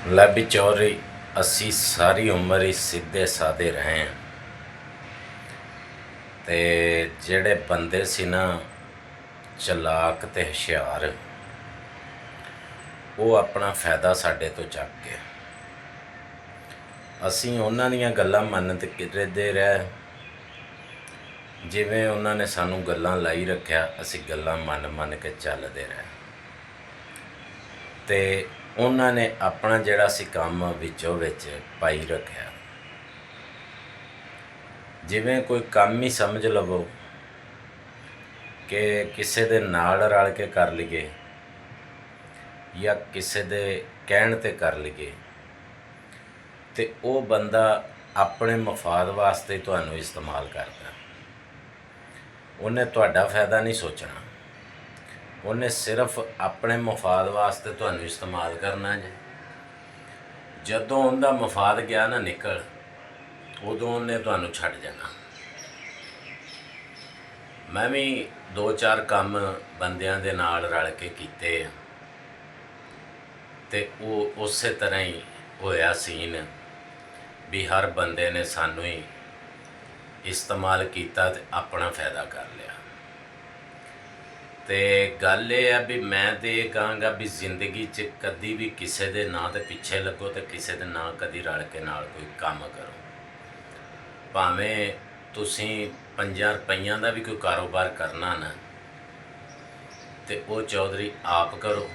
ਲੱਭੀ ਚੌਧਰੀ ਅਸੀਂ ਸਾਰੀ ਉਮਰ ਹੀ ਸਿੱਧੇ ਸਾਦੇ ਰਹੇ ਹਾਂ ਤੇ ਜਿਹੜੇ ਬੰਦੇ ਸੀ ਨਾ ਚਲਾਕ ਤੇ ਹੁਸ਼ਿਆਰ, ਉਹ ਆਪਣਾ ਫਾਇਦਾ ਸਾਡੇ ਤੋਂ ਚੱਕ ਗਏ। ਅਸੀਂ ਉਹਨਾਂ ਦੀਆਂ ਗੱਲਾਂ ਮੰਨਦੇ ਰਹੇ, ਜਿਵੇਂ ਉਹਨਾਂ ਨੇ ਸਾਨੂੰ ਗੱਲਾਂ ਲਾਈ ਰੱਖਿਆ, ਅਸੀਂ ਗੱਲਾਂ ਮੰਨ ਕੇ ਚੱਲਦੇ ਰਹੇ। ਤੇ ਉਹਨਾਂ ਨੇ ਆਪਣਾ ਜਿਹੜਾ ਸੀ ਕੰਮ ਵਿੱਚੋਂ ਵਿੱਚ ਪਾਈ ਰੱਖਿਆ। ਜਿਵੇਂ ਕੋਈ ਕੰਮ ਹੀ ਸਮਝ ਲਵੋ ਕਿ ਕਿਸੇ ਦੇ ਨਾਲ ਰਲ ਕੇ ਕਰ ਲਈਏ ਜਾਂ ਕਿਸੇ ਦੇ ਕਹਿਣ 'ਤੇ ਕਰ ਲਈਏ, ਤੇ ਉਹ ਬੰਦਾ ਆਪਣੇ ਮਫਾਦ ਵਾਸਤੇ ਤੁਹਾਨੂੰ ਇਸਤੇਮਾਲ ਕਰਦਾ। ਉਹਨੇ ਤੁਹਾਡਾ ਫਾਇਦਾ ਨਹੀਂ ਸੋਚਣਾ, ਉਹਨੇ ਸਿਰਫ ਆਪਣੇ ਮਫਾਦ ਵਾਸਤੇ ਤੁਹਾਨੂੰ ਇਸਤੇਮਾਲ ਕਰਨਾ ਜੇ। ਜਦੋਂ ਉਹਦਾ ਮਫਾਦ ਗਿਆ ਨਾ ਨਿਕਲ, ਉਦੋਂ ਉਹਨੇ ਤੁਹਾਨੂੰ ਛੱਡ ਜਾਣਾ। ਮੈਂ ਵੀ 2-4 ਕੰਮ ਬੰਦਿਆਂ ਦੇ ਨਾਲ ਰਲ ਕੇ ਕੀਤੇ ਆ, ਤੇ ਉਹ ਉਸੇ ਤਰ੍ਹਾਂ ਹੀ ਹੋਇਆ ਸੀਨ ਵੀ ਹਰ ਬੰਦੇ ਨੇ ਸਾਨੂੰ ਹੀ ਇਸਤੇਮਾਲ ਕੀਤਾ ਤੇ ਆਪਣਾ ਫਾਇਦਾ ਕਰ ਲਿਆ। ਤੇ ਗੱਲ ਇਹ ਆ ਵੀ ਮੈਂ ਤਾਂ ਇਹ ਕਹਾਂਗਾ ਵੀ ਜ਼ਿੰਦਗੀ 'ਚ ਕਦੀ ਵੀ ਕਿਸੇ ਦੇ ਨਾਂ ਦੇ ਪਿੱਛੇ ਲੱਗੋ ਤੇ ਕਿਸੇ ਦੇ ਨਾਂ ਕਦੀ ਰਲ ਕੇ ਨਾਲ ਕੋਈ ਕੰਮ ਕਰੋ। ਭਾਵੇਂ ਤੁਸੀਂ 5 ਰੁਪਈਆਂ ਦਾ ਵੀ ਕੋਈ ਕਾਰੋਬਾਰ ਕਰਨਾ ਨਾ, ਤੇ ਉਹ ਚੌਧਰੀ ਆਪ ਕਰੋ।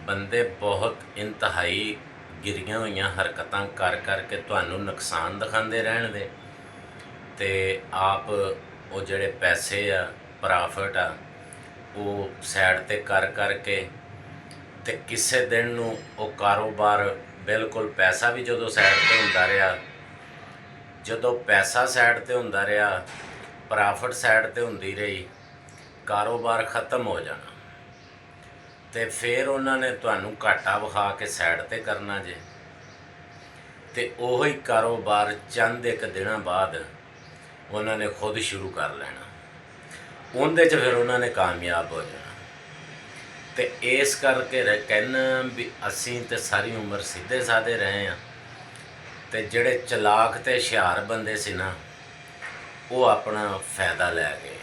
ਬੰਦੇ ਬਹੁਤ ਇੰਤਹਾਈ ਗਿਰੀਆਂ ਹੋਈਆਂ ਹਰਕਤਾਂ ਕਰ ਕਰਕੇ ਤੁਹਾਨੂੰ ਨੁਕਸਾਨ ਦਿਖਾਉਂਦੇ ਰਹਿਣਗੇ, ਤੇ ਆਪ ਉਹ ਜਿਹੜੇ ਪੈਸੇ ਆ, ਪ੍ਰਾਫਿਟ ਆ, ਉਹ ਸਾਈਡ 'ਤੇ ਕਰ ਕਰਕੇ, ਤੇ ਕਿਸੇ ਦਿਨ ਨੂੰ ਉਹ ਕਾਰੋਬਾਰ ਬਿਲਕੁਲ ਪੈਸਾ ਵੀ ਜਦੋਂ ਸਾਈਡ 'ਤੇ ਹੁੰਦਾ ਰਿਹਾ, ਜਦੋਂ ਪੈਸਾ ਸਾਈਡ 'ਤੇ ਹੁੰਦਾ ਰਿਹਾ, ਪ੍ਰਾਫਿਟ ਸਾਈਡ 'ਤੇ ਹੁੰਦੀ ਰਹੀ, ਕਾਰੋਬਾਰ ਖ਼ਤਮ ਹੋ ਜਾਣਾ। ਤੇ ਫਿਰ ਉਹਨਾਂ ਨੇ ਤੁਹਾਨੂੰ ਘਾਟਾ ਵਿਖਾ ਕੇ ਸਾਈਡ 'ਤੇ ਕਰਨਾ ਜੇ, ਤੇ ਉਹੀ ਕਾਰੋਬਾਰ ਚੰਦ ਇੱਕ ਦਿਨਾਂ ਬਾਅਦ ਉਹਨਾਂ ਨੇ ਖੁਦ ਸ਼ੁਰੂ ਕਰ ਲੈਣਾ। ਉਹਦੇ 'ਚ ਫਿਰ ਉਹਨਾਂ ਨੇ ਕਾਮਯਾਬ ਹੋ ਜਾਣਾ। ਤੇ ਇਸ ਕਰਕੇ ਕਹਿਣਾ ਵੀ ਅਸੀਂ ਤਾਂ ਸਾਰੀ ਉਮਰ ਸਿੱਧੇ ਸਾਦੇ ਰਹੇ ਹਾਂ, ਤੇ ਜਿਹੜੇ ਚਲਾਕ ਤੇ ਹੁਸ਼ਿਆਰ ਬੰਦੇ ਸੀ ਨਾ, ਉਹ ਆਪਣਾ ਫਾਇਦਾ ਲੈ ਗਏ।